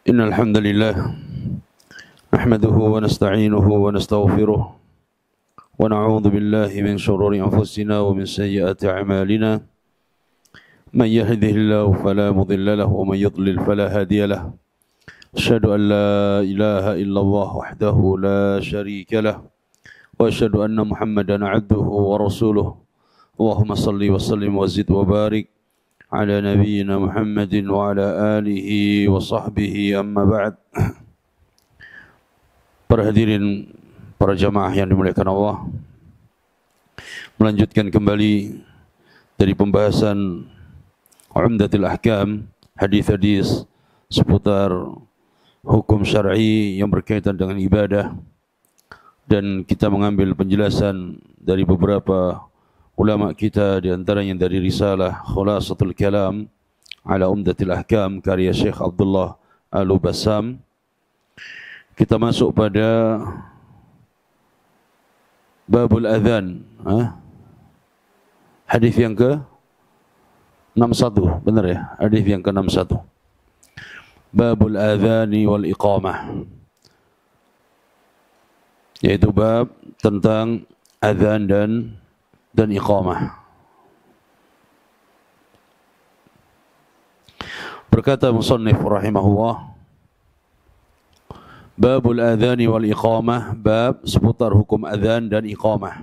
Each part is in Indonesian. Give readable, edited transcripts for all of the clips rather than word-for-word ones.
إن الحمد لله نحمده ونستعينه ونستغفره ونعوذ بالله من شرور أنفسنا ومن سيئات أعمالنا من يهده الله فلا مضل له ومن يضلل فلا هادي له أشهد أن لا إله إلا الله وحده لا شريك له وأشهد أن محمدا عبده ورسوله اللهم صل وسلم وزد وبارك على نبينا محمد وعلى آله وصحبه أما بعد. Para hadirin, para jamaah yang dimuliakan Allah, melanjutkan kembali dari pembahasan Umdatul Ahkam, hadis-hadis seputar hukum syar'i yang berkaitan dengan ibadah, dan kita mengambil penjelasan dari beberapa ulama kita, di antaranya dari risalah Khulasatul Kalam ala Umdatul Ahkam karya Syekh Abdullah Al-Bassam. Kita masuk pada babul adzan, hadis yang ke 61, benar ya? Hadis yang ke 61. Babul adzani wal iqamah, yaitu bab tentang adzan dan iqamah. Berkata musannif rahimahullah, babul adzani wal iqamah, bab seputar hukum adzan dan iqamah.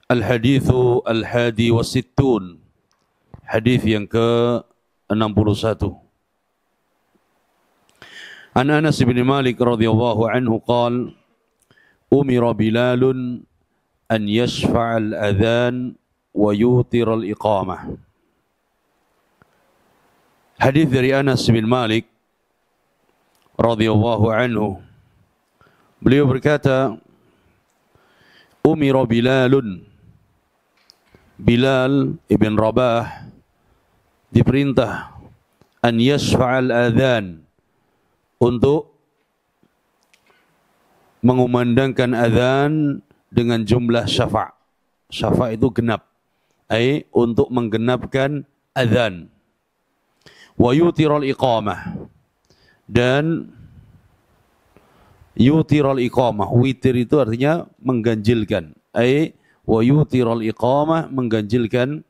Al-hadithu al-hadi wa sittun, hadis yang ke-61. An Anas bin Malik radhiyallahu anhu qala umira Bilalun an yashfa'al adzan wa yutiral iqamah. Hadis dari Anas bin Malik radhiyallahu anhu, beliau berkata, umira Bilalun, Bilal ibn Rabah diperintah an yashfa'al adzan, untuk mengumandangkan adzan dengan jumlah syafa'. Syafa' itu genap, untuk menggenapkan adzan. Wa yutiral iqamah, dan yutiral iqamah, witir itu artinya mengganjilkan, wa yutiral iqamah, mengganjilkan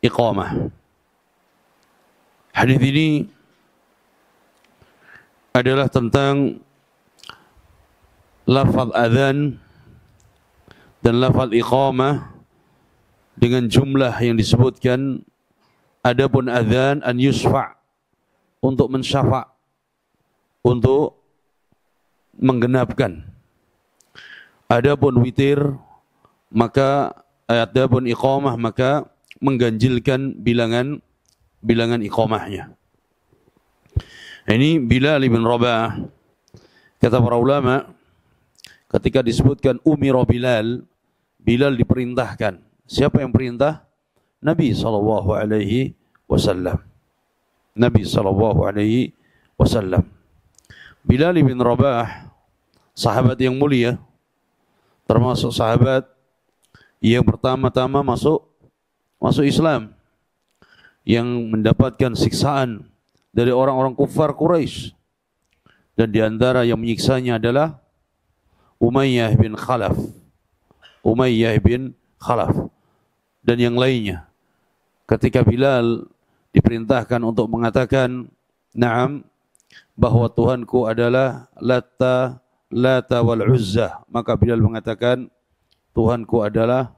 iqamah. Hadis ini adalah tentang lafaz adzan dan lafaz iqamah dengan jumlah yang disebutkan. Adapun adzan an yusfa', untuk mensyafa', untuk menggenapkan. Adapun witir, maka adapun iqamah, maka mengganjilkan bilangan iqamahnya. Ini Bilal bin Rabah, kata para ulama, ketika disebutkan umira Bilal, Bilal diperintahkan. Siapa yang perintah? Nabi sallallahu alaihi wasallam. Nabi sallallahu alaihi wasallam. Bilal bin Rabah, sahabat yang mulia, termasuk sahabat yang pertama-tama masuk Islam, yang mendapatkan siksaan dari orang-orang kufar Quraisy, dan di antara yang menyiksanya adalah Umayyah bin Khalaf, dan yang lainnya. Ketika Bilal diperintahkan untuk mengatakan na'am, bahwa Tuhanku adalah Lata wal Uzza, maka Bilal mengatakan Tuhanku adalah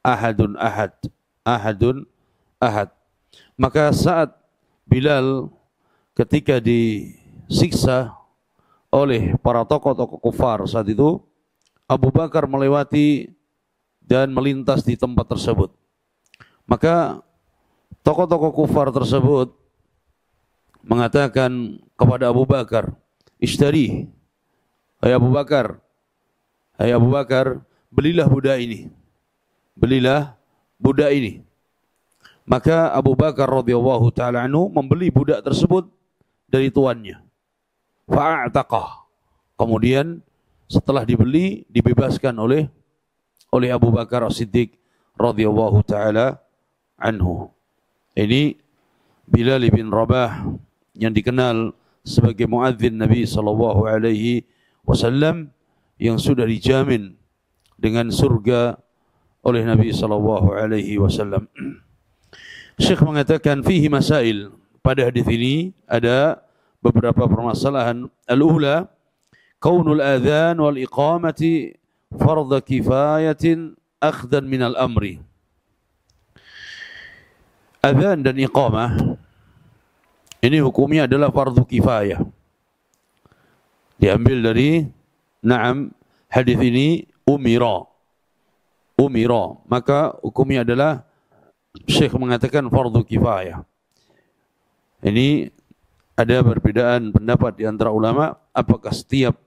Ahadun Ahad. Maka saat Bilal ketika disiksa oleh para tokoh-tokoh kufar saat itu, Abu Bakar melewati dan melintas di tempat tersebut. Maka tokoh-tokoh kufar tersebut mengatakan kepada Abu Bakar, ishtari, hai Abu Bakar, belilah budak ini. Maka Abu Bakar radhiyallahu ta'ala anhu membeli budak tersebut dari tuannya. Fa'ataqah. Kemudian setelah dibeli, dibebaskan oleh Abu Bakar As-Siddiq radhiyallahu ta'ala anhu. Ini Bilal bin Rabah yang dikenal sebagai muadzin Nabi sallallahu alaihi wasallam yang sudah dijamin dengan surga oleh Nabi sallallahu alaihi wasallam. Syekh mengatakan fihi masail. Pada hadis ini ada beberapa permasalahan. Al-ula, kaunul adzan wal iqamati fardhu kifayatin akhdan min al-amri. Adzan dan iqamah ini hukumnya adalah fardu kifayah. Diambil dari hadis ini umira, maka hukumnya adalah Syekh mengatakan fardu kifayah. Ini ada perbedaan pendapat di antara ulama, apakah setiap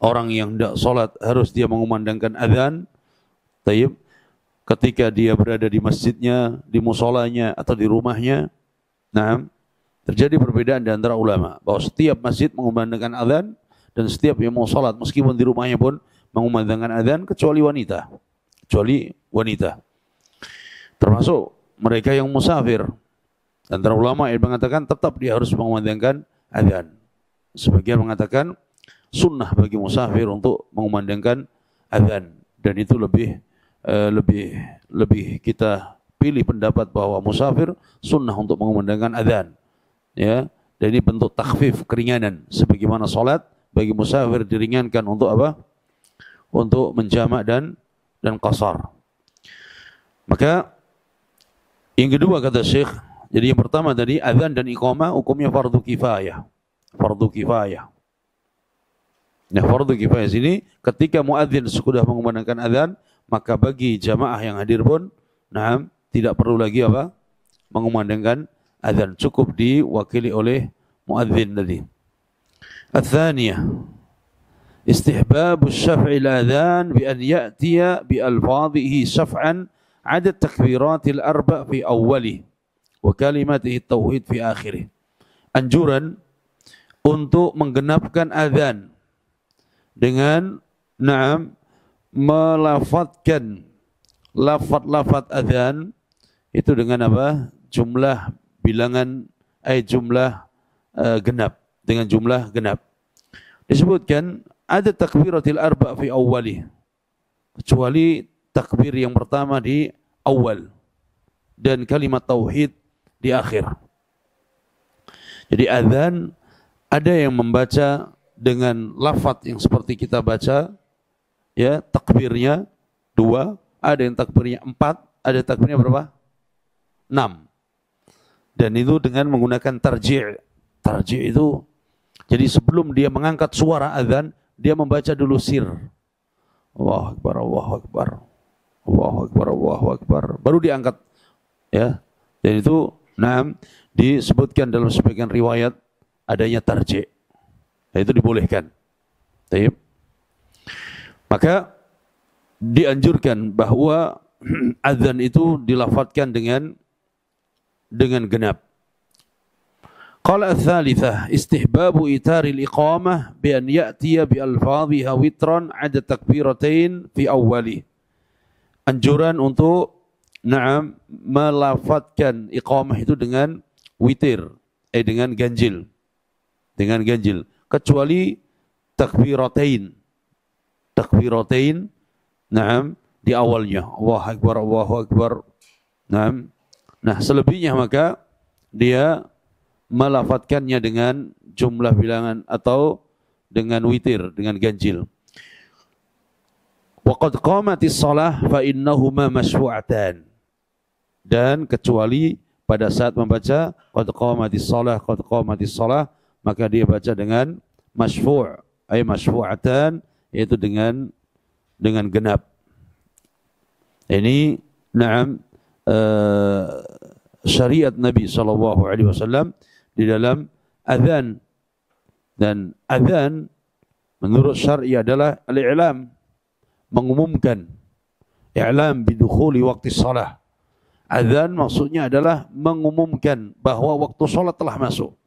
orang yang hendak salat harus dia mengumandangkan azan? Tayyib, ketika dia berada di masjidnya, di musolanya atau di rumahnya. Terjadi perbedaan di antara ulama bahwa setiap masjid mengumandangkan azan dan setiap yang mau salat meskipun di rumahnya pun mengumandangkan azan kecuali wanita. Termasuk mereka yang musafir. Antara ulama yang mengatakan tetap dia harus mengumandangkan azan. Sebagian mengatakan sunnah bagi musafir untuk mengumandangkan azan, dan itu lebih kita pilih pendapat bahwa musafir sunnah untuk mengumandangkan azan. Ya, dan ini bentuk takhfif, keringanan, sebagaimana salat bagi musafir diringankan untuk apa? Untuk menjamak dan qasar. Maka yang kedua kata Syekh, jadi yang pertama tadi azan dan iqamah hukumnya fardu kifayah. Nah, fardu kifayah sini ketika muadzin sudah mengumandangkan azan, maka bagi jamaah yang hadir pun tidak perlu lagi apa? Mengumandangkan azan, cukup diwakili oleh muadzin tadi. Ats-tsaniyah, istihbab syaf'i al-adhan bi an ya'tiya bi alfadhihi syaf'an 'adad takbiratil arba' fi awwalih wa kalimatihi tauhid fi akhirih. Anjuran untuk menggenapkan azan dengan melafadzkan lafaz azan itu dengan apa? Jumlah bilangan jumlah genap, dengan jumlah genap. Disebutkan ada takbiratil arba' fi awwalih, kecuali takbir yang pertama di awal dan kalimat tauhid di akhir. Jadi azan ada yang membaca dengan lafaz yang seperti kita baca, ya, takbirnya 2, ada yang takbirnya 4, ada takbirnya berapa? 6. Dan itu dengan menggunakan tarji'. Tarji' itu jadi sebelum dia mengangkat suara azan, dia membaca dulu sir. Allahu Akbar, Allahu Akbar. Allahu Akbar, Allahu Akbar. Baru diangkat, ya. Dan itu disebutkan dalam sebagian riwayat adanya tarji'. Dan itu dibolehkan. Baik. Maka dianjurkan bahwa azan itu dilafadzkan dengan genap. Qala ats-tsalitsah istihbabu itaril iqamah bi an ya'tiya bi alfadhiha witran 'ada takbiratain fi awwali. Anjuran untuk melafadzkan iqamah itu dengan witir, dengan ganjil. Dengan ganjil, kecuali takbiratain di awalnya, Allahu Akbar, Allahu Akbar. Nah, selebihnya maka dia melafadzkannya dengan jumlah bilangan atau dengan witir, dengan ganjil. Wa qad qamatis shalah fa innahuma masyru'atan. Dan kecuali pada saat membaca qad qamatis shalah, maka dia baca dengan masyru', masyru'atan, yaitu dengan genap. Ini syariat Nabi SAW di dalam azan. Dan azan menurut syar'i adalah al-i'lam, mengumumkan, i'lam bidukhuli waktu salah. Azan maksudnya adalah mengumumkan bahwa waktu salat telah masuk.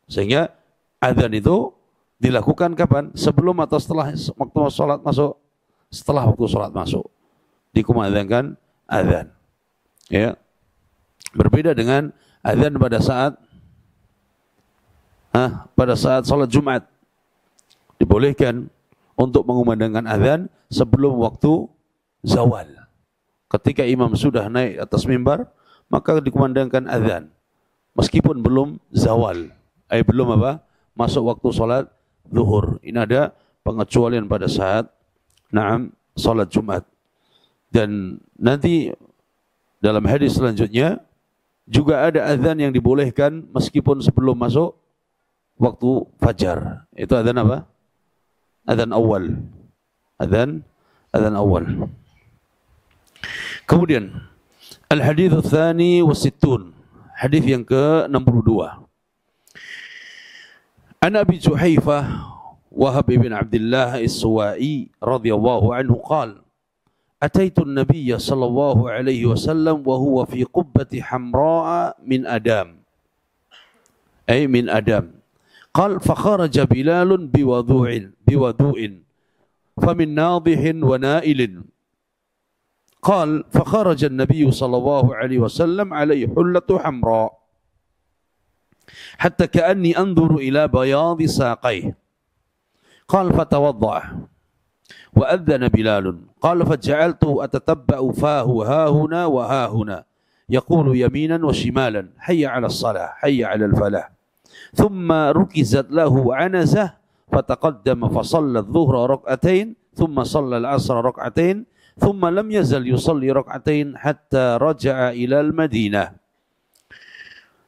Sehingga azan itu dilakukan kapan? Sebelum atau setelah waktu salat masuk? Setelah waktu salat masuk dikumandangkan azan. Ya. Berbeda dengan azan pada saat pada saat salat Jumat dibolehkan untuk mengumandangkan azan sebelum waktu zawal. Ketika imam sudah naik atas mimbar, maka dikumandangkan azan meskipun belum zawal, belum masuk waktu salat zuhur. Ini ada pengecualian pada saat salat Jumat. Dan nanti dalam hadis selanjutnya juga ada azan yang dibolehkan meskipun sebelum masuk waktu fajar. Itu azan apa? Azan awal. Azan awal. Kemudian al-hadits tsani wa sittun. Hadis yang ke-62. An Abi Juhaifah Wahab bin Abdullah As-Suwa'i radhiyallahu anhu qala أتيت النبي صلى الله عليه وسلم وهو في قبة حمراء من أدام أي من أدام قال فخرج بلال بوضوء فمن ناضح ونائل قال فخرج النبي صلى الله عليه وسلم عليه حلة حمراء حتى كأني أنظر إلى بياض ساقيه قال فتوضأ وأذن بلال قال فجعلت أتتبع فاه ها هنا وها هنا يقول يمينا وشمالا حي على الصلاة حي على الفلاح ثم ركزت له عنزة فتقدم فصلى الظهر ركعتين ثم صلى العصر ركعتين ثم لم يزل يصلي ركعتين حتى رجع إلى المدينة.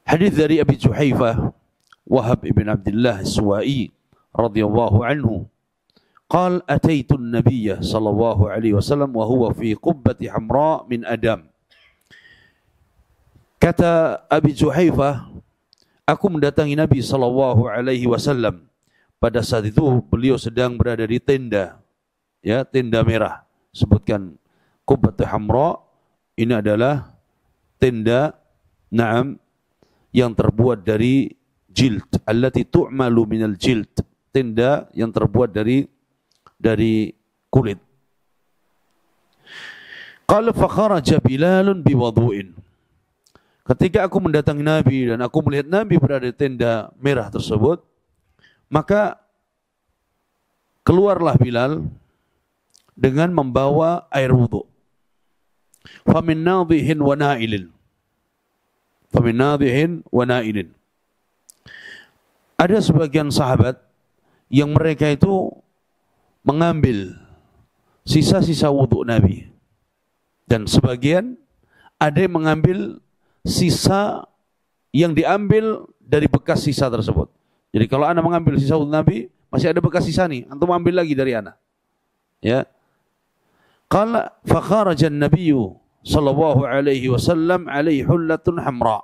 Hadis dari Abi Juhaifah Wahab ibn Abdullah As-Suwa'i radhiyallahu anhu قال أتيت النبي صلى الله عليه وسلم وهو في قبة حمراء من أدم. Kata Abi Juhaifah, aku mendatangi Nabi sallallahu alaihi wasallam. Pada saat itu beliau sedang berada di tenda, ya, tenda merah. Sebutkan Qubbat Hamra, ini adalah tenda yang terbuat dari jild, allati tu'malu minal jild. Tenda yang terbuat dari kulit. Qala fa kharaja Bilal biwudu'in. Ketika aku mendatangi Nabi dan aku melihat Nabi berada di tenda merah tersebut, maka keluarlah Bilal dengan membawa air wudu. Fa min nadhihin wa na'ilin. Fa min nadhihin wa na'ilin. Ada sebagian sahabat yang mereka itu mengambil sisa-sisa wudhu Nabi, dan sebagian ada yang mengambil sisa yang diambil dari bekas sisa tersebut. Jadi kalau anda mengambil sisa wudhu Nabi, masih ada bekas sisa nih, antum ambil lagi dari anda. Ya. Qala fa kharaja an-nabiy sallallahu alaihi wasallam alaihi hullatun hamra.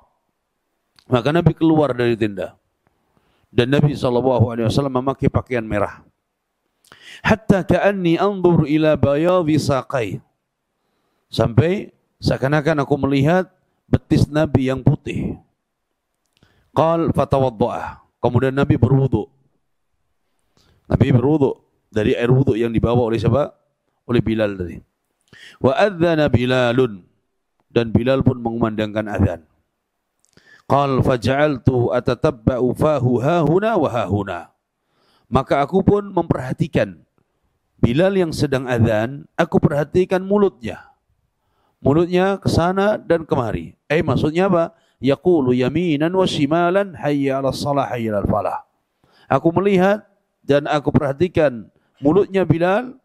Maka Nabi keluar dari tenda dan Nabi sallallahu alaihi wasallam memakai pakaian merah. Hatta ka'anni anzur ila bayadhi saqai. Sampai seakan-akan aku melihat betis Nabi yang putih. Qal fatawadda'a. Kemudian Nabi berwudu. Nabi berwudu dari air wudu yang dibawa oleh siapa? Oleh Bilal tadi. Wa adzana Bilalun, dan Bilal pun mengumandangkan azan. Qal faja'altu atatabba'u fahu ha huna wa ha huna. Maka aku pun memperhatikan Bilal yang sedang azan, aku perhatikan mulutnya. Mulutnya ke sana dan kemari. Maksudnya apa? Yaqulu yaminan wa shimalan hayya 'alas shalah hayya 'alal falah. Aku melihat dan aku perhatikan mulutnya Bilal,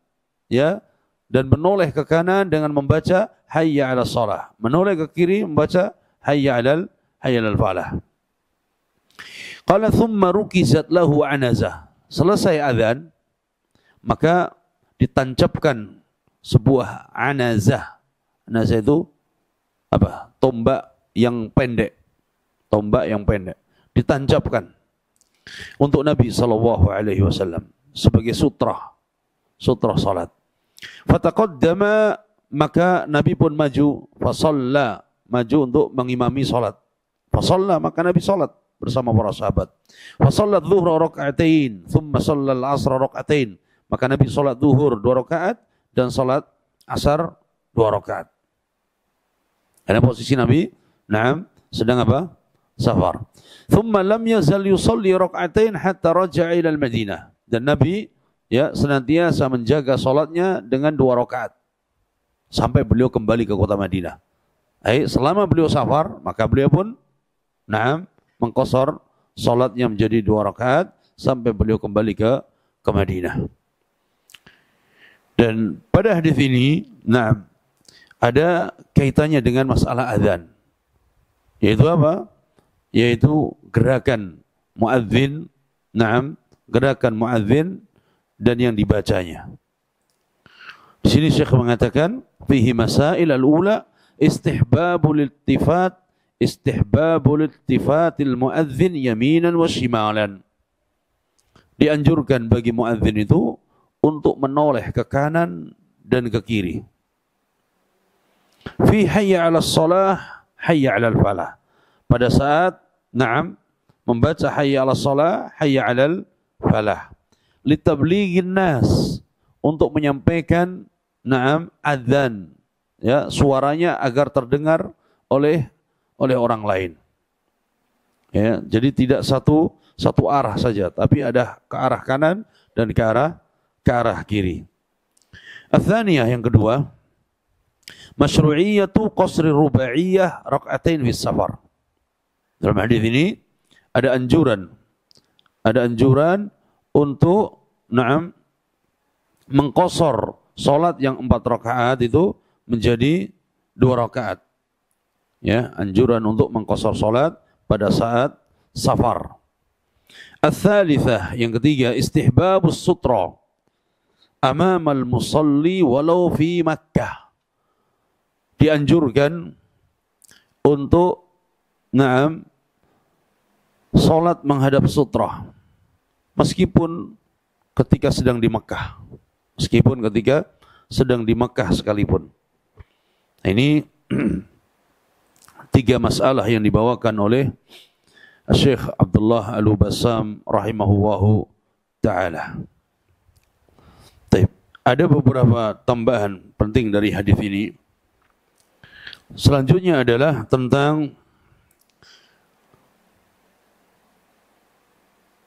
ya, dan menoleh ke kanan dengan membaca hayya 'alas shalah. Menoleh ke kiri membaca hayya 'alal falah. Qala thumma rukizat lahu anazah. Selesai azan, maka ditancapkan sebuah anazah. Anazah itu apa? Tombak yang pendek. Tombak yang pendek ditancapkan untuk Nabi sallallahu alaihi wasallam sebagai sutra salat. Fataqaddama, maka Nabi pun maju, fasalla, maju untuk mengimami salat. Fasalla, maka Nabi salat bersama para sahabat. Fasalla adh-dhuhra rak'atain, thumma shalla al-'asra rak'atain. Maka Nabi salat zuhur 2 rakaat dan salat asar 2 rakaat. Karena posisi Nabi sedang apa? safar. Thumma lam yazal yusalli rak'atain hatta raja'a ila al-Madinah. Dan Nabi ya senantiasa menjaga salatnya dengan 2 rakaat sampai beliau kembali ke kota Madinah. Selama beliau safar, maka beliau pun mengqasar salatnya menjadi 2 rakaat sampai beliau kembali ke Madinah. Dan pada hadis ini, ada kaitannya dengan masalah azan. Yaitu apa? Yaitu gerakan muadzin, gerakan muadzin dan yang dibacanya. Di sini Syekh mengatakan, fihi masail al-ula istihbabul iltifatil muadzin yaminan wa shimalan. Dianjurkan bagi muadzin itu untuk menoleh ke kanan dan ke kiri. Fi hayya 'alas shalah, hayya 'alal falah. Pada saat membaca hayya 'alas shalah, hayya 'alal falah. Litablighin nas, untuk menyampaikan adzan, ya, suaranya agar terdengar oleh orang lain. Ya, jadi tidak satu arah saja, tapi ada ke arah kanan dan ke arah kiri. Ats-tsaniyah, yang kedua, masyru'iyatu qasri rubaiyah rak'atain fi safar. Dalam hadis ini ada anjuran untuk mengqasar salat yang 4 rakaat itu menjadi 2 rakaat. Ya, anjuran untuk mengqasar salat pada saat safar. Ats-tsalitsah, yang ketiga, istihbabus sutra amamal musalli walau fi Makkah. Dianjurkan untuk salat menghadap sutra meskipun ketika sedang di Mekah. Meskipun ketika sedang di Mekah sekalipun. Nah, ini 3 masalah yang dibawakan oleh Syekh Abdullah Al-Bassam rahimahullahu ta'ala. Ada beberapa tambahan penting dari hadis ini. Selanjutnya adalah tentang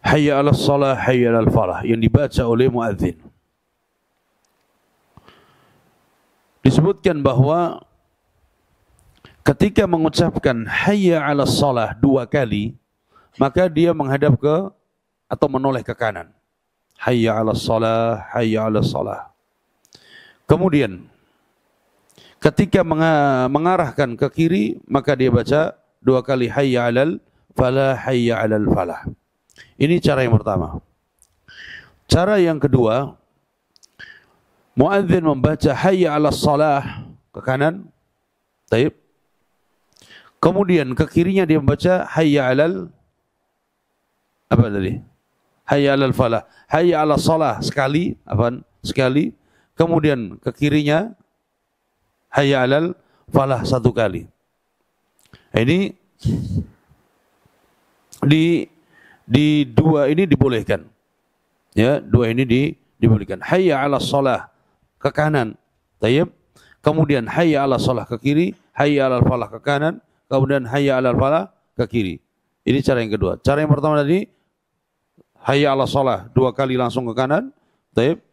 hayya 'alas shalah, hayya 'alal falah yang dibaca oleh muadzin. Disebutkan bahwa ketika mengucapkan hayya 'alas shalah 2 kali, maka dia menghadap ke atau menoleh ke kanan. Hayya 'alas shalah, hayya 'alas shalah. Kemudian ketika mengarahkan ke kiri, maka dia baca 2 kali hayya 'alal falah, hayya 'alal falah. Ini cara yang pertama. Cara yang kedua, muadzin membaca hayya 'alas shalah ke kanan. Baik. Kemudian ke kirinya dia membaca hayya 'alal apa tadi? Hayya 'alal falah. Hayya 'alas shalah sekali, sekali. Kemudian ke kirinya hayya 'alal falah 1 kali. Ini di 2 ini dibolehkan. Ya, 2 ini dibolehkan. Hayya 'alas shalah ke kanan. Tayyib. Kemudian hayya 'alas shalah ke kiri, hayya 'alal falah ke kanan, kemudian hayya 'alal falah ke kiri. Ini cara yang kedua. Cara yang pertama tadi hayya 'alas shalah 2 kali langsung ke kanan. Tayyib.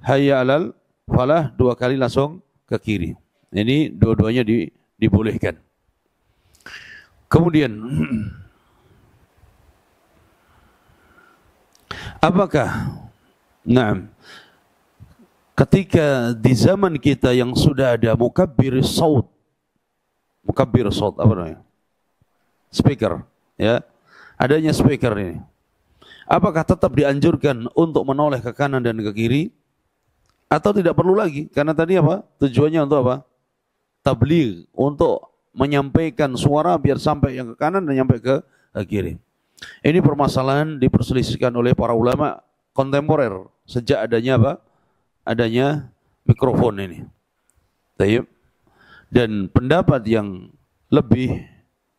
Hayya 'alal falah 2 kali langsung ke kiri. Ini dua-duanya dibolehkan. Kemudian apakah ketika di zaman kita yang sudah ada mukabbir saut apa namanya? Speaker, ya. Adanya speaker ini. Apakah tetap dianjurkan untuk menoleh ke kanan dan ke kiri? Atau tidak perlu lagi? Karena tadi apa? Tujuannya untuk apa? Tabligh, untuk menyampaikan suara biar sampai yang ke kanan dan sampai ke kiri. Ini permasalahan diperselisihkan oleh para ulama kontemporer sejak adanya apa? Adanya mikrofon ini. Dan pendapat yang lebih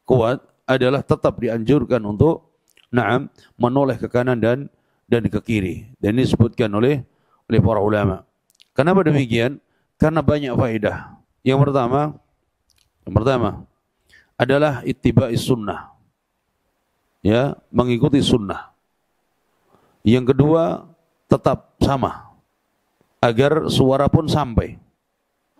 kuat adalah tetap dianjurkan untuk menoleh ke kanan dan ke kiri. Dan ini disebutkan oleh para ulama. Kenapa demikian? Karena banyak faedah. Yang pertama adalah ittiba'is sunnah. ya, mengikuti sunnah. Yang kedua, tetap sama, agar suara pun sampai.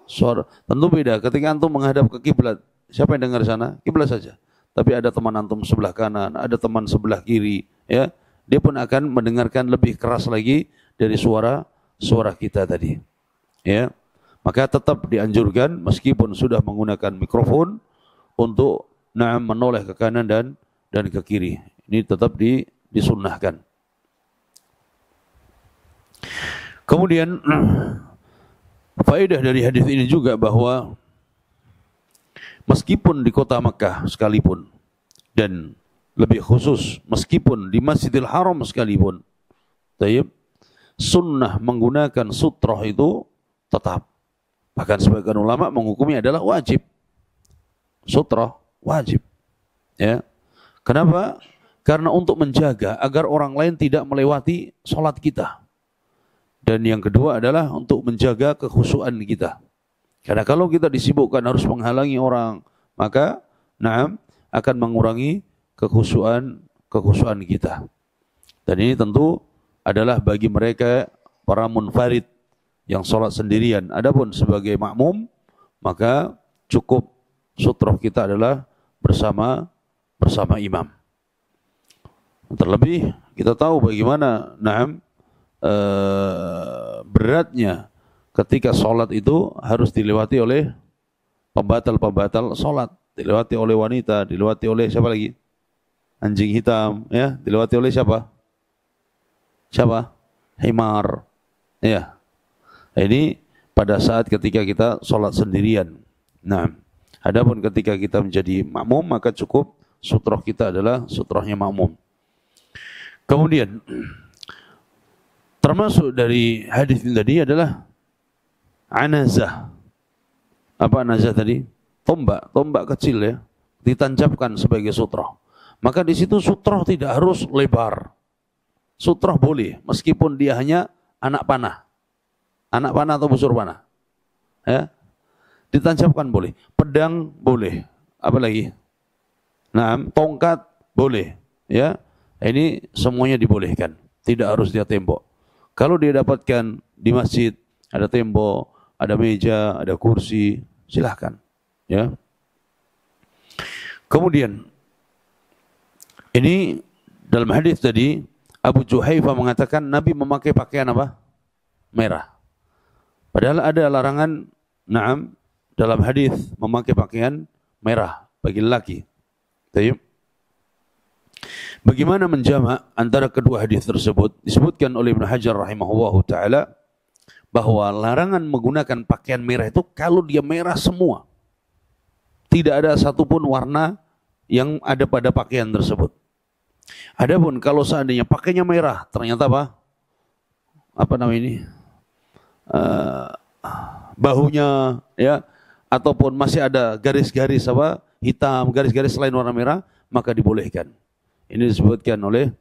Suara tentu beda ketika antum menghadap ke kiblat. Siapa yang dengar sana? Kiblat saja. Tapi ada teman antum sebelah kanan, ada teman sebelah kiri, ya. Dia pun akan mendengarkan lebih keras lagi dari suara kita tadi. Ya. Maka tetap dianjurkan meskipun sudah menggunakan mikrofon untuk menoleh ke kanan dan ke kiri. Ini tetap disunnahkan. Kemudian faedah dari hadis ini juga bahwa meskipun di kota Makkah sekalipun, dan lebih khusus meskipun di Masjidil Haram sekalipun, sunnah menggunakan sutroh itu tetap. Bahkan sebagian ulama menghukumi adalah wajib. Sutroh wajib. Ya. Kenapa? Karena untuk menjaga agar orang lain tidak melewati sholat kita. Dan yang kedua adalah untuk menjaga kekhusyuan kita. Karena kalau kita disibukkan harus menghalangi orang, maka akan mengurangi kekhusyuan kita. Dan ini tentu adalah bagi mereka para munfarid yang sholat sendirian. Adapun sebagai makmum, maka cukup sutroh kita adalah bersama imam. Terlebih kita tahu bagaimana beratnya ketika sholat itu harus dilewati oleh pembatal sholat, dilewati oleh wanita, dilewati oleh siapa lagi? Anjing hitam, ya, dilewati oleh siapa? Himar, ya. Ini pada saat ketika kita sholat sendirian. Nah, adapun ketika kita menjadi makmum, maka cukup sutroh kita adalah sutrohnya makmum. Kemudian termasuk dari hadis ini tadi adalah anazah. Apa anazah tadi? Tombak kecil, ya, ditancapkan sebagai sutroh. Maka di situ sutroh tidak harus lebar. Sutroh boleh meskipun dia hanya anak panah. Anak panah atau busur panah. Ya. Ditancapkan boleh. Pedang boleh. Apa lagi? Tongkat boleh, ya. Ini semuanya dibolehkan. Tidak harus dia tembok. Kalau dia dapatkan di masjid, ada tembok, ada meja, ada kursi, silahkan. Ya. Kemudian, ini dalam hadis tadi, Abu Juhaifah mengatakan Nabi memakai pakaian apa? Merah. Padahal ada larangan, dalam hadis memakai pakaian merah bagi lelaki. Bagaimana menjamak antara kedua hadis tersebut? Disebutkan oleh Ibnu Hajar rahimahullahu taala bahwa larangan menggunakan pakaian merah itu kalau dia merah semua. Tidak ada satupun warna yang ada pada pakaian tersebut. Adapun kalau seandainya pakainya merah, ternyata apa namanya ini? Bahunya, ya, ataupun masih ada garis-garis hitam, garis-garis selain warna merah, maka dibolehkan. Ini disebutkan oleh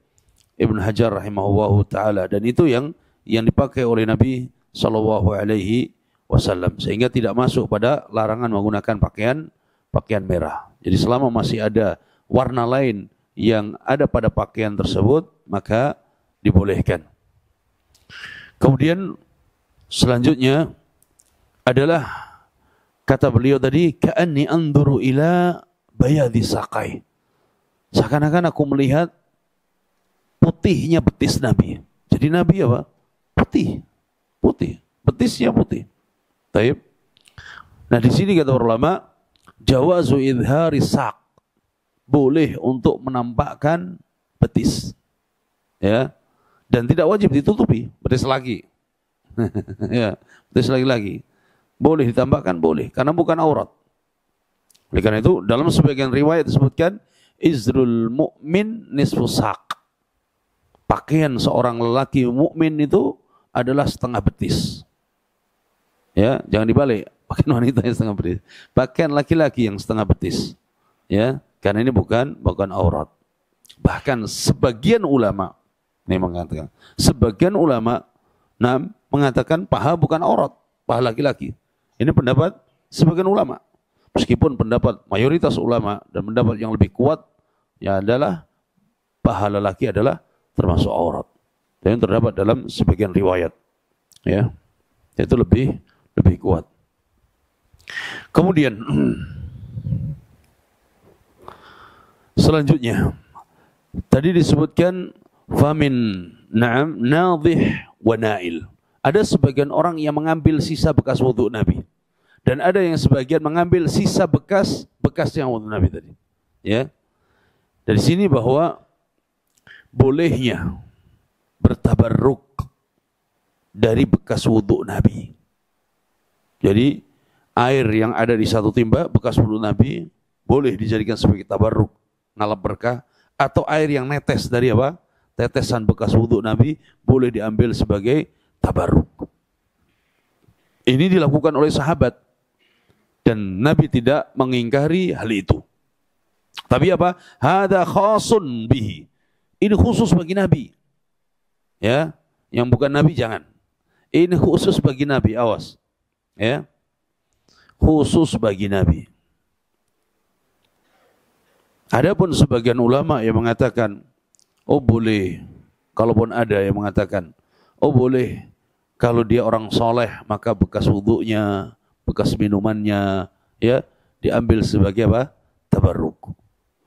Ibnu Hajar rahimahullahu taala, dan itu yang dipakai oleh Nabi sallallahu alaihi wasallam, sehingga tidak masuk pada larangan menggunakan pakaian merah. Jadi selama masih ada warna lain yang ada pada pakaian tersebut, maka dibolehkan. Kemudian selanjutnya adalah kata beliau tadi, ka'anni anzuru ila bayadhi saqai. Seakan-akan aku melihat putihnya betis Nabi. Jadi Nabi apa? Putih. Betisnya putih. Taib. Nah, di sini kata ulama, jawazu idhari saq. Boleh untuk menampakkan betis. Ya. Dan tidak wajib ditutupi, betis lagi. Ya, betis lagi. Boleh ditambahkan, boleh, karena bukan aurat. Oleh karena itu, dalam sebagian riwayat disebutkan izrul mu'min nisfu saq. Pakaian seorang lelaki mukmin itu adalah setengah betis. Ya, jangan dibalik. Pakaian wanita yang setengah betis. Pakaian laki-laki yang setengah betis. Ya, karena ini bukan aurat. Bahkan sebagian ulama mengatakan paha bukan aurat, paha laki-laki. Ini pendapat sebagian ulama. Meskipun pendapat mayoritas ulama dan pendapat yang lebih kuat ya adalah paha lelaki adalah termasuk aurat. Dan terdapat dalam sebagian riwayat, ya, itu lebih kuat. Kemudian selanjutnya tadi disebutkan famin nadhih wa nail. Ada sebagian orang yang mengambil sisa bekas wudhu Nabi, dan ada yang sebagian mengambil sisa bekas yang wudhu Nabi tadi. Ya, dari sini bahwa bolehnya bertabarruk dari bekas wudhu Nabi. Jadi air yang ada di satu timba bekas wudhu Nabi boleh dijadikan sebagai tabarruk, ngalap berkah, atau air yang netes dari apa? Tetesan bekas wudhu Nabi boleh diambil sebagai tabarruk. Ini dilakukan oleh sahabat dan Nabi tidak mengingkari hal itu. Tapi apa? Hada khasun bihi. Ini khusus bagi Nabi. Ya, yang bukan Nabi jangan. Ini khusus bagi Nabi, awas. Ya. Khusus bagi Nabi. Adapun sebagian ulama yang mengatakan, oh boleh, kalaupun ada yang mengatakan, oh boleh, kalau dia orang soleh maka bekas wudunya, bekas minumannya, ya diambil sebagai apa? Tabarruk.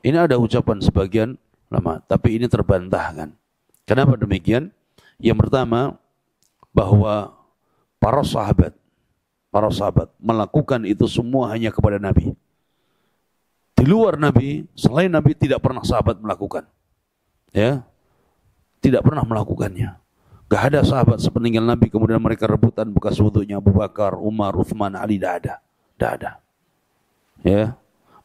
Ini ada ucapan sebagian ulama, tapi ini terbantahkan. Kenapa demikian? Yang pertama, bahwa para sahabat melakukan itu semua hanya kepada Nabi. Di luar Nabi, selain Nabi tidak pernah sahabat melakukan. Ya, tidak pernah melakukannya. Gak ada sahabat sepeninggal Nabi kemudian mereka rebutan bekas wudunya Abu Bakar, Umar, Uthman, Ali, tidak ada. Ya,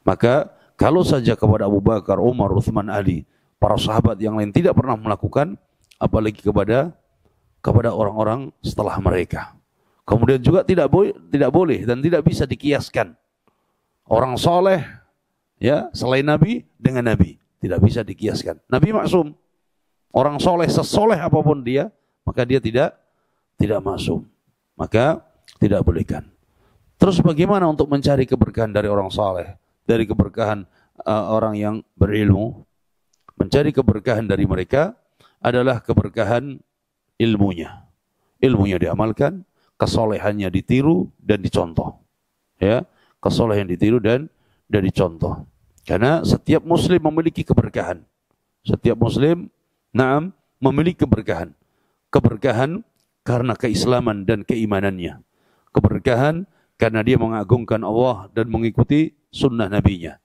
maka kalau saja kepada Abu Bakar, Umar, Uthman, Ali, para sahabat yang lain tidak pernah melakukan, apalagi kepada orang-orang setelah mereka. Kemudian juga tidak boleh dan tidak bisa dikiaskan orang soleh, ya, selain Nabi dengan Nabi, tidak bisa dikiaskan. Nabi maksum. Orang soleh sesoleh apapun dia, maka dia tidak maksum. Maka tidak bolehkan. Terus bagaimana untuk mencari keberkahan dari orang soleh, dari keberkahan orang yang berilmu? Mencari keberkahan dari mereka adalah keberkahan ilmunya. Ilmunya diamalkan, kesolehannya ditiru dan dicontoh. Ya, kesolehan ditiru dan dicontoh. Karena setiap muslim memiliki keberkahan. Setiap muslim memiliki keberkahan. Keberkahan karena keislaman dan keimanannya. Keberkahan karena dia mengagungkan Allah dan mengikuti sunnah nabinya.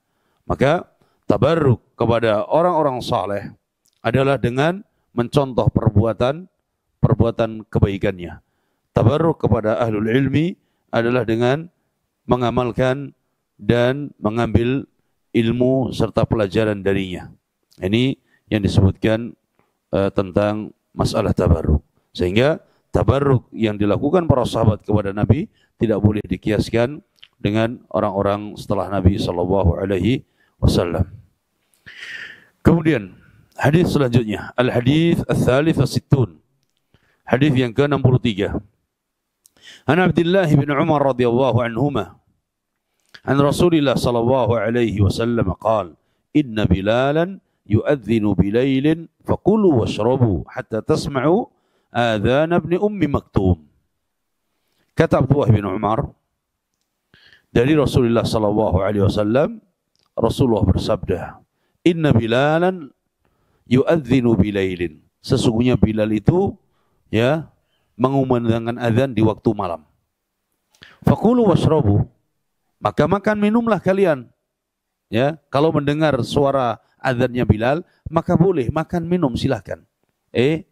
Maka tabarruk kepada orang-orang saleh adalah dengan mencontoh perbuatan kebaikannya. Tabarruk kepada ahlul ilmi adalah dengan mengamalkan dan mengambil ilmu serta pelajaran darinya. Ini yang disebutkan tentang masalah tabarruk. Sehingga tabarruk yang dilakukan para sahabat kepada Nabi tidak boleh dikiaskan dengan orang-orang setelah Nabi sallallahu alaihi wasallam. Kemudian hadis selanjutnya, al-hadits ats-tsalits was-sittun. Hadis yang ke-63. An Abdullah bin Umar radhiyallahu anhuma an Rasulillah sallallahu alaihi wasallam qala inna Bilalan yu'adhdhinu bilailin faqulu washrabu hatta tasma'u adhan ibn ummi maktum. Kata Abdullah bin Umar dari Rasulullah sallallahu alaihi wasallam, Rasulullah bersabda, inna Bilalan yu'adhdhinu bilailin. Sesungguhnya Bilal itu ya mengumandangkan azan di waktu malam. Faqulu washrabu, maka makan minumlah kalian. Ya, kalau mendengar suara azannya Bilal, maka boleh makan minum silahkan.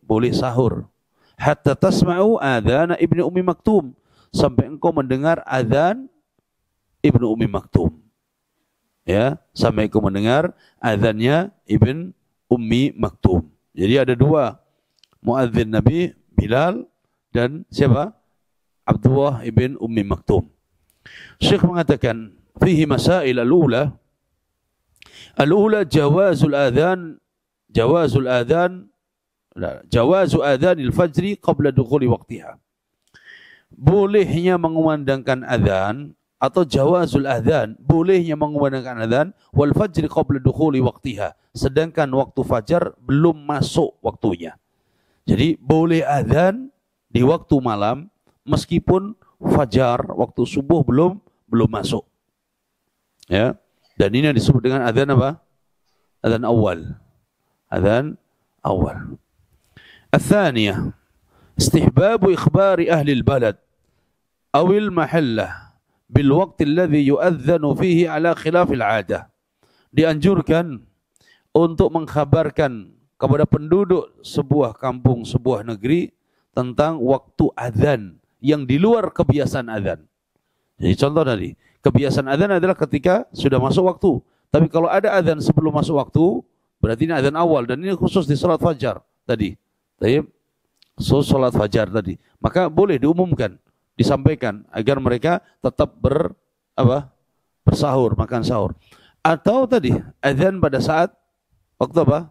Boleh sahur. Hatta tasma'u adzana ibni ummi maktum, sampai engkau mendengar azan ibnu ummi maktum. Ya, sampai engkau mendengar azannya ibn ummi maktum. Jadi ada dua muadzin Nabi, Bilal dan siapa? Abdullah ibn ummi maktum. Syekh mengatakan fihi masail al-ula jawazu adhan al-fajr qabla dukhuli waqtiha. Bolehnya mengumandangkan azan atau jawazul adzan, bolehnya mengumandangkan adzan, wal fajri qabla dukhuli waqtiha, sedangkan waktu fajar belum masuk waktunya. Jadi boleh adzan di waktu malam meskipun fajar waktu subuh belum masuk. Ya. Dan ini yang disebut dengan adzan apa? Adzan awal. Adzan awal. Ats-tsaniyah, istihbabu ikhbari ahli al-balad aw al-mahallah bil waqti alladhi yu'adzanu fihi ala khilafil 'adah. Dianjurkan untuk mengkhabarkan kepada penduduk sebuah kampung, sebuah negeri tentang waktu azan yang di luar kebiasaan azan. Jadi contoh tadi, kebiasaan azan adalah ketika sudah masuk waktu. Tapi kalau ada azan sebelum masuk waktu, berarti ini azan awal, dan ini khusus di salat fajar tadi. Baik. Khusus salat fajar tadi. Maka boleh diumumkan, disampaikan agar mereka tetap bersahur, makan sahur. Atau tadi azan pada saat waktu apa?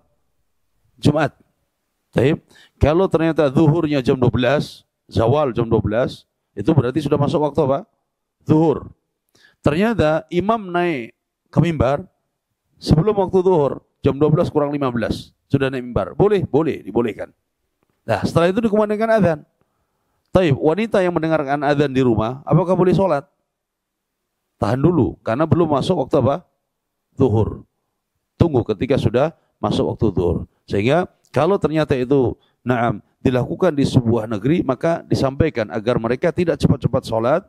Jumat. Baik. Kalau ternyata zuhurnya jam 12, zawal jam 12, itu berarti sudah masuk waktu apa? Zuhur. Ternyata imam naik ke mimbar sebelum waktu zuhur, jam 12 kurang 15 sudah naik mimbar. Boleh, dibolehkan. Nah, setelah itu dikumandangkan azan. Taib, wanita yang mendengarkan azan di rumah, apakah boleh sholat? Tahan dulu, karena belum masuk waktu apa? Zuhur. Tunggu ketika sudah masuk waktu zuhur. Sehingga kalau ternyata itu dilakukan di sebuah negeri, maka disampaikan agar mereka tidak cepat-cepat sholat,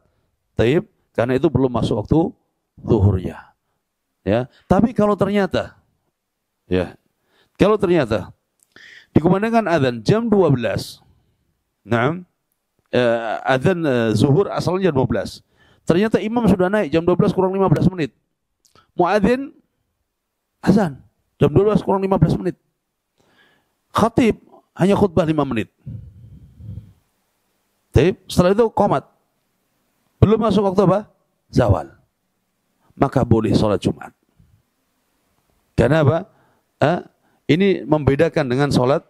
taib, karena itu belum masuk waktu zuhurnya. Ya, tapi kalau ternyata dikumandangkan azan jam 12, azan zuhur asalnya jam 12. Ternyata imam sudah naik jam 12 kurang 15 menit. Muadzin azan jam 12 kurang 15 menit. Khatib hanya khutbah 5 menit. Setelah itu qomat. Belum masuk waktu apa? Zawal. Maka boleh sholat Jumat. Karena apa? Ini membedakan dengan sholat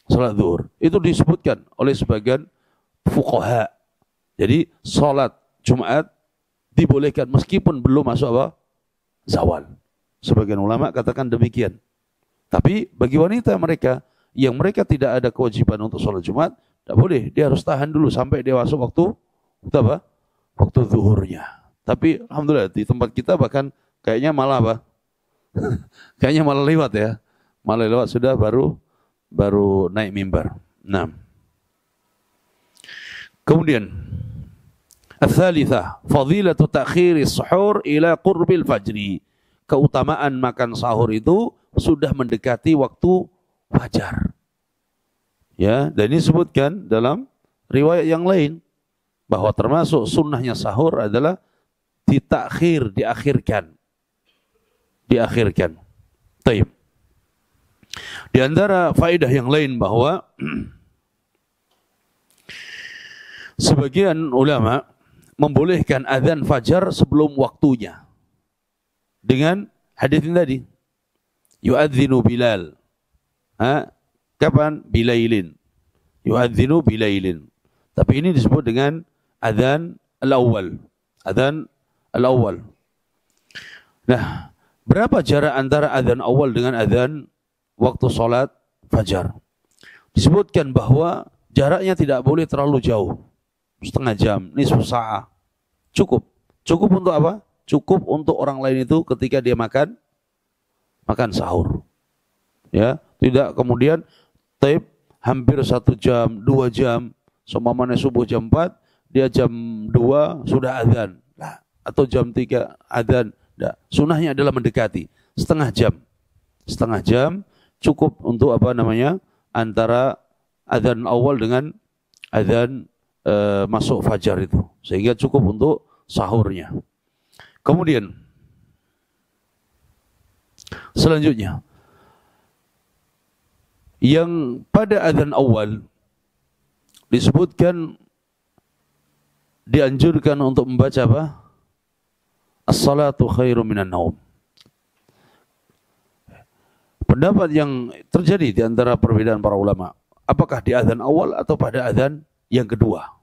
zuhur. Itu disebutkan oleh sebagian fuqaha. Jadi sholat Jumat dibolehkan meskipun belum masuk apa? Zawal. Sebagian ulama katakan demikian. Tapi bagi wanita yang mereka tidak ada kewajiban untuk sholat Jumat, tidak boleh. Dia harus tahan dulu sampai dia masuk waktu apa? Waktu zuhurnya. Tapi alhamdulillah di tempat kita bahkan kayaknya malah apa? Kayaknya malah lewat ya. Malah lewat sudah baru naik mimbar. Nah. Kemudian ats-tsalitsah, fadilatu ta'khiri as-suhur ila qurbil fajri. Keutamaan makan sahur itu sudah mendekati waktu fajar. Ya, dan ini disebutkan dalam riwayat yang lain bahwa termasuk sunnahnya sahur adalah ditakhir, diakhirkan. Taib. Di antara faedah yang lain bahwa sebagian ulama membolehkan azan fajar sebelum waktunya. Dengan hadis ini tadi. Yu'adzinu Bilal. Kapan? Bilailin. Yu'adzinu bilailin. Tapi ini disebut dengan azan al-awwal. Azan al-awwal. Nah, berapa jarak antara azan awal dengan azan waktu sholat fajar? Disebutkan bahwa jaraknya tidak boleh terlalu jauh. Setengah jam, nisfu sa'ah. Cukup. Cukup untuk apa? Cukup untuk orang lain itu ketika dia makan sahur. Ya, tidak kemudian hampir 1 jam, 2 jam, seumpamanya subuh jam 4, dia jam 2 sudah azan. Nah, atau jam 3 azan. Nah, sunnahnya adalah mendekati setengah jam cukup untuk antara azan awal dengan azan masuk fajar itu, sehingga cukup untuk sahurnya. Kemudian selanjutnya yang pada azan awal disebutkan dianjurkan untuk membaca apa? As-salatu khairum minan naum. Pendapat yang terjadi di antara perbedaan para ulama, apakah di azan awal atau pada azan yang kedua?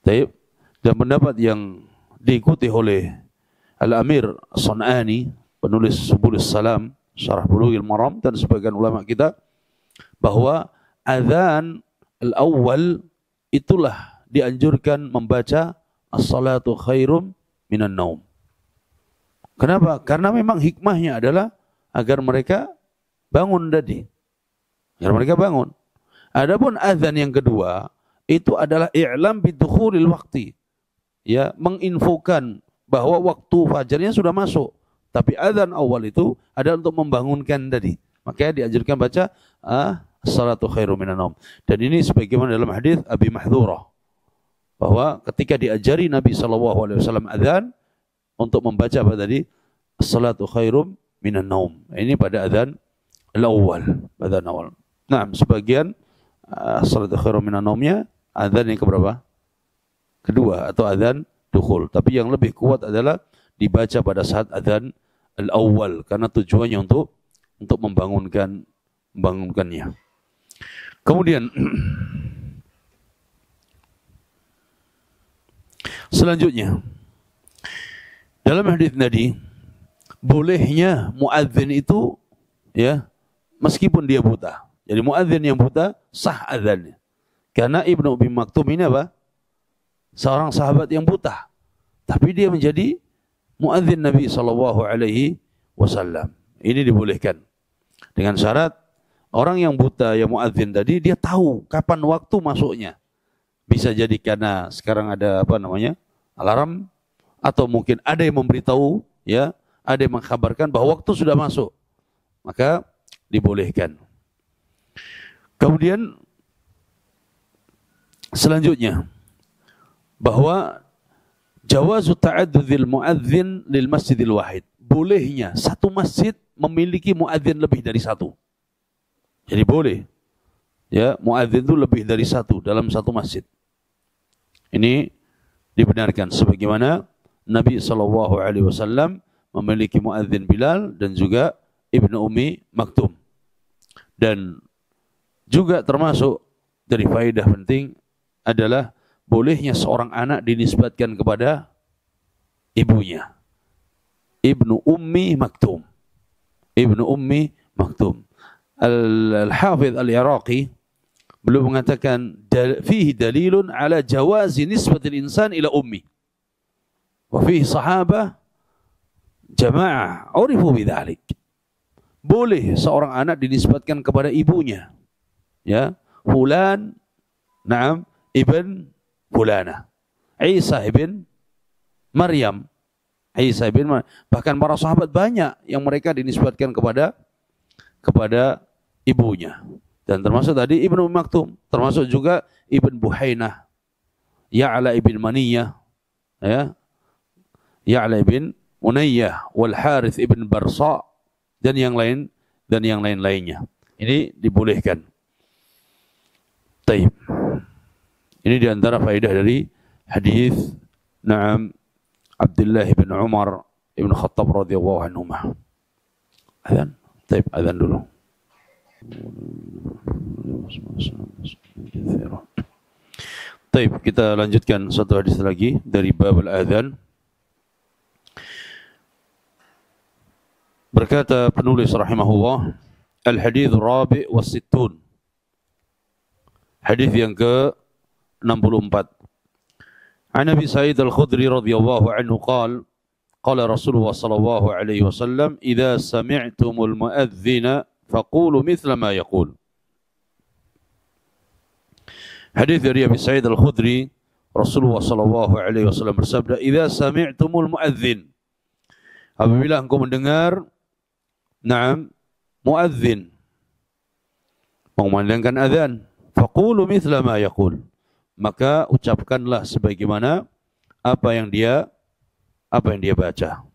Dan pendapat yang diikuti oleh Al-Amir As-Sun'ani, penulis Subulus Salam, Syarah Bulughil Maram, dan sebagian ulama kita, bahwa azan al-awwal itulah dianjurkan membaca as-salatu khairum minan naum. Kenapa? Karena memang hikmahnya adalah agar mereka bangun tadi. Agar mereka bangun. Adapun azan yang kedua itu adalah i'lam bidukhulil waqti. Ya, menginfokan bahwa waktu fajarnya sudah masuk. Tapi azan awal itu adalah untuk membangunkan tadi. Makanya dianjurkan baca as-salatu khairum minan naum. Dan ini sebagaimana dalam hadis Abi Mahdhurah, bahwa ketika diajari Nabi SAW azan untuk membaca apa tadi? As-salatu khairum minan naum. Ini pada azan al-awwal, azan awal. Nah, sebagian as-salatu khairum minan naumnya azan yang keberapa? Kedua atau azan dukhul. Tapi yang lebih kuat adalah dibaca pada saat azan al-awwal, karena tujuannya untuk membangunkannya. Kemudian selanjutnya dalam hadis tadi, bolehnya muadzin itu ya meskipun dia buta. Jadi muadzin yang buta sah azannya. Karena Ibnu Ummi Maktum ini apa? Seorang sahabat yang buta, tapi dia menjadi muadzin Nabi SAW. Ini dibolehkan dengan syarat orang yang buta yang muadzin tadi dia tahu kapan waktu masuknya. Bisa jadi karena sekarang ada alarm, atau mungkin ada yang memberitahu, ya, ada yang mengkabarkan bahwa waktu sudah masuk, maka dibolehkan. Kemudian selanjutnya, bahwa jawazu ta'addudzil muadzin lil masjidil wahid. Bolehnya satu masjid memiliki muadzin lebih dari satu. Jadi boleh, ya, muadzin itu lebih dari satu dalam satu masjid. Ini dibenarkan sebagaimana Nabi SAW memiliki muadzin Bilal dan juga Ibnu Ummi Maktum. Dan juga termasuk dari faedah penting adalah bolehnya seorang anak dinisbatkan kepada ibunya. Ibnu Ummi Maktum. Ibnu Ummi Maktum. Al-Hafidh Al-Iraqi beliau mengatakan fihi dalilun ala jawazi nisbatil insan ila ummi. Wa fihi sahabah jama'ah urifu bidzalik. Boleh seorang anak dinisbatkan kepada ibunya. Ya, fulan, na'am, ibn fulana. Isa ibn Maryam. Isa ibn Maryam. Bahkan para sahabat banyak yang mereka dinisbatkan kepada ibunya. Dan termasuk tadi Ibnu Maktum, termasuk juga Ibn Buhainah, Ya'la ibn Maniyah, ya, Ya'la ibn Unayyah, wal Harith ibn Barsa, dan yang lain-lainnya. Ini dibolehkan. Taib. Ini diantara faedah dari hadis Naam Abdullah bin Umar ibn Khattab radhiyallahu anhuma. Azan, taib, azan dulu. Taib, kita lanjutkan satu hadis lagi dari bab al-adhan. Berkata penulis rahimahullah, al-hadits rabi' wa sittun. Hadis yang ke-64. An Abi Sa'id al-Khudri radhiyallahu anhu qala qala Rasulullah sallallahu alaihi wasallam idza sami'tumul muadzdzina faqulu mithla ma yaqul. Hadis dari Abi Sa'id al-Khudri, Rasulullah sallallahu alaihi wasallam bersabda, "Idza sami'tumul muadzdzin." Apabila engkau mendengar muadzdzin mengumandangkan azan, faqulu mithla ma yaqul. Maka ucapkanlah sebagaimana apa yang dia baca.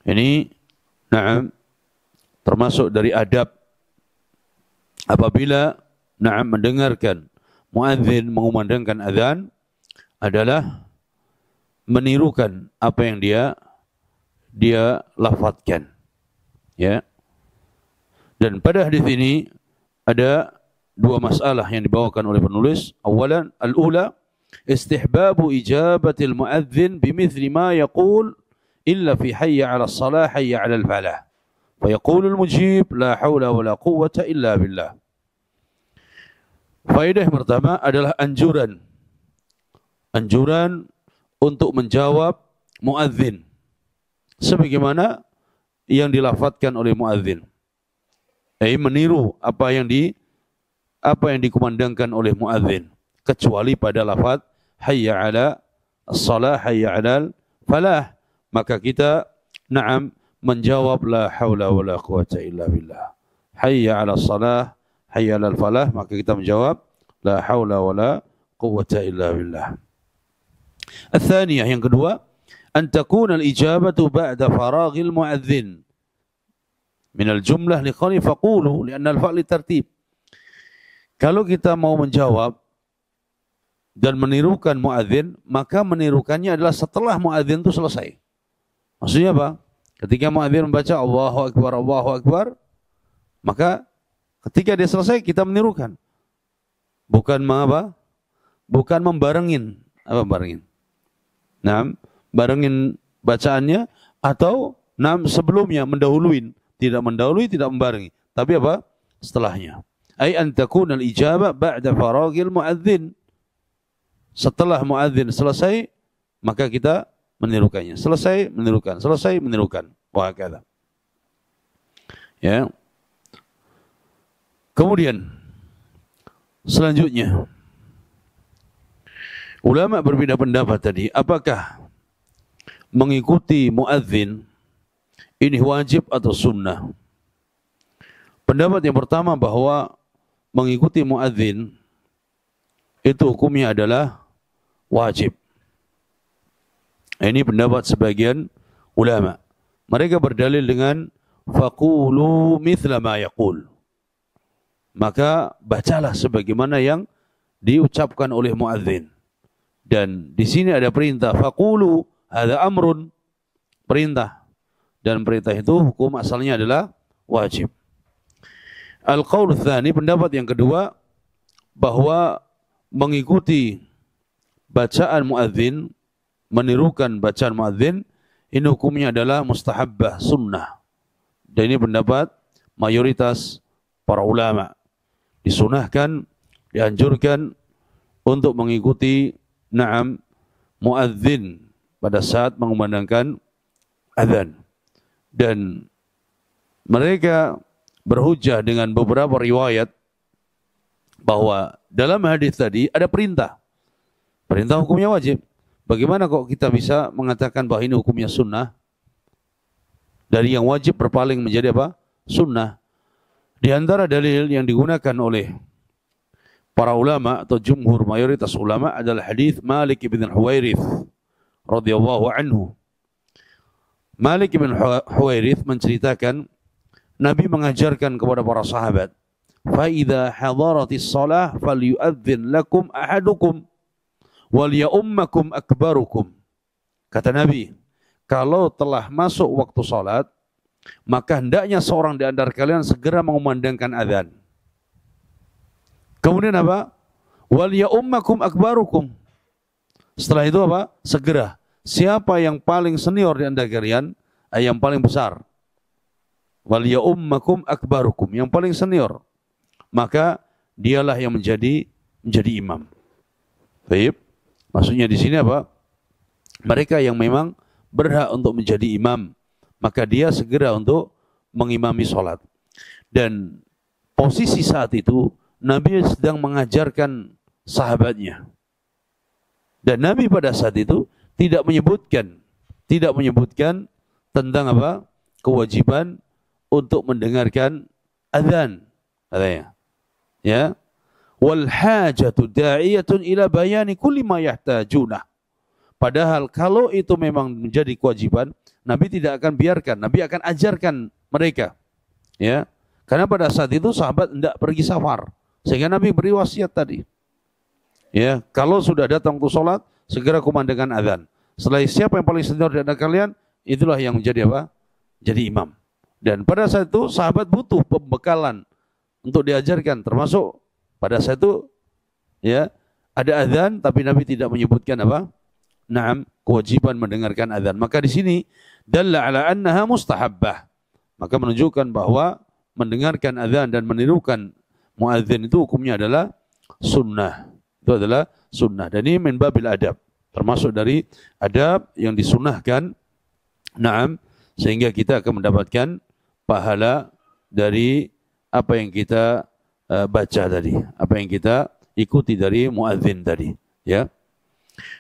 Ini termasuk dari adab apabila mendengarkan muadzin mengumandangkan azan adalah menirukan apa yang dia lafadzkan, ya. Dan pada hadis ini ada dua masalah yang dibawakan oleh penulis. Awalan, al-ula istihbabu ijabatil muadzin bimithli ma yaqul illa fi hayya 'ala as-salah hayya 'ala al-falah. Fa yaqulu al-mujib la haula wa la quwwata illa billah. Faedah yang pertama adalah anjuran untuk menjawab muadzin sebagaimana yang dilafadzkan oleh muadzin. Meniru apa yang dikumandangkan oleh muadzin, kecuali pada lafaz hayya 'ala as-salah hayya 'alal falah, maka kita menjawab la haula wala quwata illa billah. Hayya 'ala as-salah hayya 'alal falah, maka kita menjawab la haula wala quwata illa billah. Al-thaniyah, yang kedua, an takuna al-ijabatu ba'da faraghil muadzin min al-jumlah li qawli faqulu li'anna al-fa'l tartib. Kalau kita mau menjawab dan menirukan muadzin, maka menirukannya adalah setelah muadzin itu selesai. Maksudnya apa? Ketika muadzin membaca Allahu Akbar, maka ketika dia selesai kita menirukan. Bukan apa? Bukan membarengin. Apa barengin? Barengin bacaannya atau sebelumnya mendahuluin, tidak mendahului, tidak membarengi, tapi apa? Setelahnya. Ai an takuna al-ijabah ba'da faraghil muadzin. Setelah muadzin selesai, maka kita menirukannya. Selesai menirukan. Wa hakadha. Ya. Kemudian selanjutnya ulama berbeda pendapat tadi, apakah mengikuti muadzin ini wajib atau sunnah? Pendapat yang pertama bahwa mengikuti muadzin itu hukumnya adalah wajib. Ini pendapat sebagian ulama. Mereka berdalil dengan faqulu mithla ma yaqul. Maka bacalah sebagaimana yang diucapkan oleh muadzin. Dan di sini ada perintah faqulu, ada amrun, perintah, dan perintah itu hukum asalnya adalah wajib. Al-qaul tsani, pendapat yang kedua, bahwa mengikuti bacaan muadzin, menirukan bacaan muadzin, ini hukumnya adalah mustahabbah, sunnah. Dan ini pendapat mayoritas para ulama. Disunahkan, dianjurkan untuk mengikuti muadzin pada saat mengumandangkan azan. Dan mereka berhujjah dengan beberapa riwayat bahwa dalam hadis tadi ada perintah. Perintah hukumnya wajib. Bagaimana kok kita bisa mengatakan bahwa ini hukumnya sunnah? Dari yang wajib berpaling menjadi apa? Sunnah. Di antara dalil yang digunakan oleh para ulama atau jumhur mayoritas ulama adalah hadis Malik bin Huwairith radhiyallahu anhu. Malik bin Huwairith menceritakan Nabi mengajarkan kepada para sahabat, "Fa idza hadaratis shalah falyu'adzin lakum ahadukum wal ya'ummakum akbarukum." Kata Nabi, kalau telah masuk waktu salat, maka hendaknya seorang di antara kalian segera mengumandangkan azan. Kemudian apa? Wal ya'ummakum akbarukum. Setelah itu apa? Segera. Siapa yang paling senior di antara kalian, yang paling besar. Wal ya'ummakum akbarukum, yang paling senior. Maka dialah yang menjadi imam. Baik. Maksudnya di sini apa? Mereka yang memang berhak untuk menjadi imam, maka dia segera untuk mengimami sholat. Dan posisi saat itu Nabi sedang mengajarkan sahabatnya. Dan Nabi pada saat itu tidak menyebutkan tentang apa? Kewajiban untuk mendengarkan azan. Katanya. Ya. Wal hajatu da'iyatun ila bayani kulli ma yahtajuna. Padahal kalau itu memang menjadi kewajiban, Nabi tidak akan biarkan, Nabi akan ajarkan mereka. Ya. Karena pada saat itu sahabat hendak pergi safar. Sehingga Nabi beri wasiat tadi. Ya, kalau sudah datang untuk sholat, segera kumandangkan azan. Setelah siapa yang paling senior di antara kalian, itulah yang menjadi apa? Jadi imam. Dan pada saat itu sahabat butuh pembekalan untuk diajarkan, termasuk pada saat itu ya ada azan tapi Nabi tidak menyebutkan apa? Naam, kewajiban mendengarkan azan. Maka di sini dalla ala annaha mustahabbah. Maka menunjukkan bahwa mendengarkan azan dan menirukan muadzin itu hukumnya adalah sunnah. Itu adalah sunnah. Dan ini min babil adab. Termasuk dari adab yang disunnahkan. Naam, sehingga kita akan mendapatkan pahala dari apa yang kita baca tadi, apa yang kita ikuti dari muadzin tadi, ya.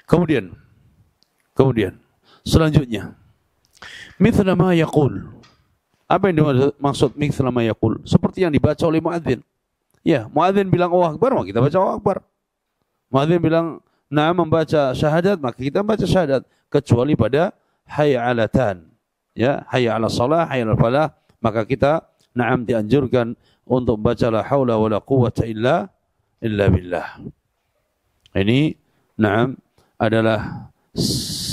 Kemudian selanjutnya, mithla ma yaqul. Apa yang dimaksud mithla ma yaqul? Seperti yang dibaca oleh muadzin. Ya, muadzin bilang Allahu Akbar, maka kita baca Allahu Akbar. Muadzin bilang na'am membaca syahadat, maka kita baca syahadat, kecuali pada hayya 'alatan. Ya, hayya 'alas shalah, hayya 'alal falah, maka kita na'am dianjurkan untuk membaca la haula wala quwwata illa billah. Ini na'am adalah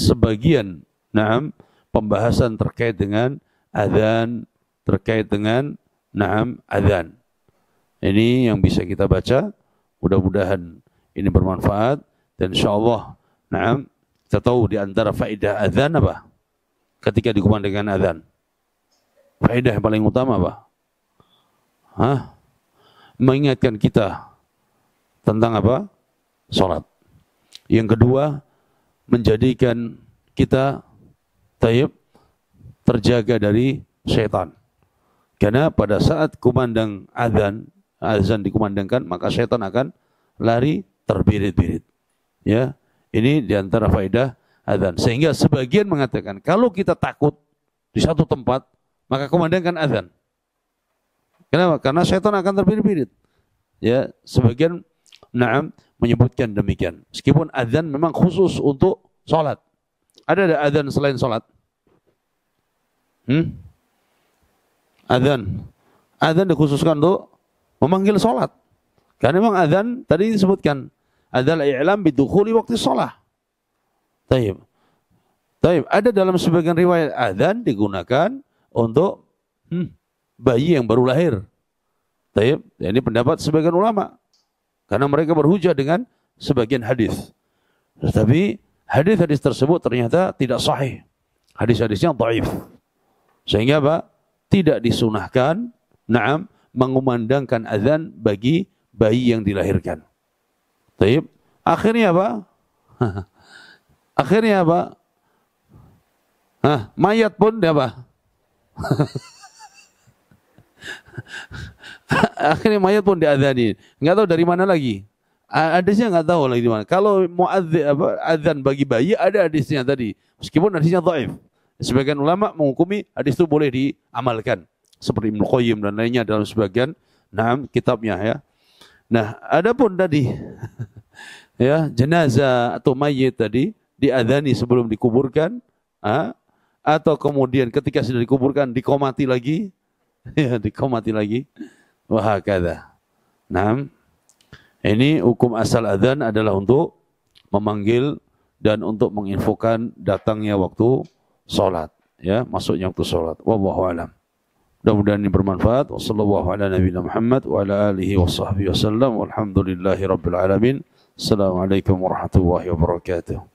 sebagian na'am pembahasan terkait dengan azan, terkait dengan na'am azan. Ini yang bisa kita baca. Mudah-mudahan ini bermanfaat dan insyaallah na'am kita tahu di antara faedah azan apa? Ketika dikumandangkan azan. Faedah yang paling utama apa? Mengingatkan kita tentang apa? Salat. Yang kedua, menjadikan kita terjaga dari syaitan. Karena pada saat kumandang azan dikumandangkan, maka syaitan akan lari terbirit-birit. Ya, ini diantara faedah azan. Sehingga sebagian mengatakan, kalau kita takut di satu tempat, maka kumandangkan azan. Kenapa? Karena syaitan akan terbirit-birit. Ya, sebagian na'am menyebutkan demikian. Meskipun azan memang khusus untuk salat. Ada azan selain salat? Azan dikhususkan untuk memanggil salat. Karena memang azan tadi disebutkan adalah i'lam bidukhuli waktu salat. Taib. Ada dalam sebagian riwayat azan digunakan untuk bayi yang baru lahir. Taib. Ini pendapat sebagian ulama. Karena mereka berhujah dengan sebagian hadis. Tetapi hadis-hadis tersebut ternyata tidak sahih. Hadis-hadisnya dhaif. Sehingga apa? Tidak disunahkan na'am mengumandangkan azan bagi bayi yang dilahirkan. Taib. Akhirnya apa? Akhirnya apa? Mayat pun apa? Akhirnya mayat pun diadzani. Enggak tahu dari mana lagi. Hadisnya enggak tahu lagi di mana. Kalau azan bagi bayi ada hadisnya tadi. Meskipun hadisnya dhaif. Sebagian ulama menghukumi hadis itu boleh diamalkan. Seperti Ibnu Qayyim dan lainnya dalam sebagian kitabnya ya. Nah, adapun tadi ya, jenazah atau mayit tadi diadzani sebelum dikuburkan, atau kemudian ketika sudah dikuburkan dikomati lagi, ya dikomati lagi, wahakadha. Nah, ini hukum asal adzan adalah untuk memanggil dan untuk menginfokan datangnya waktu salat, ya masuknya waktu salat. Wallahu a'lam. Mudah-mudahan ini bermanfaat. Wassallallahu ala nabiyina Muhammad wa ala alihi wa sahbihi wasallam. Walhamdulillahi rabbil alamin. Assalamualaikum warahmatullahi wabarakatuh.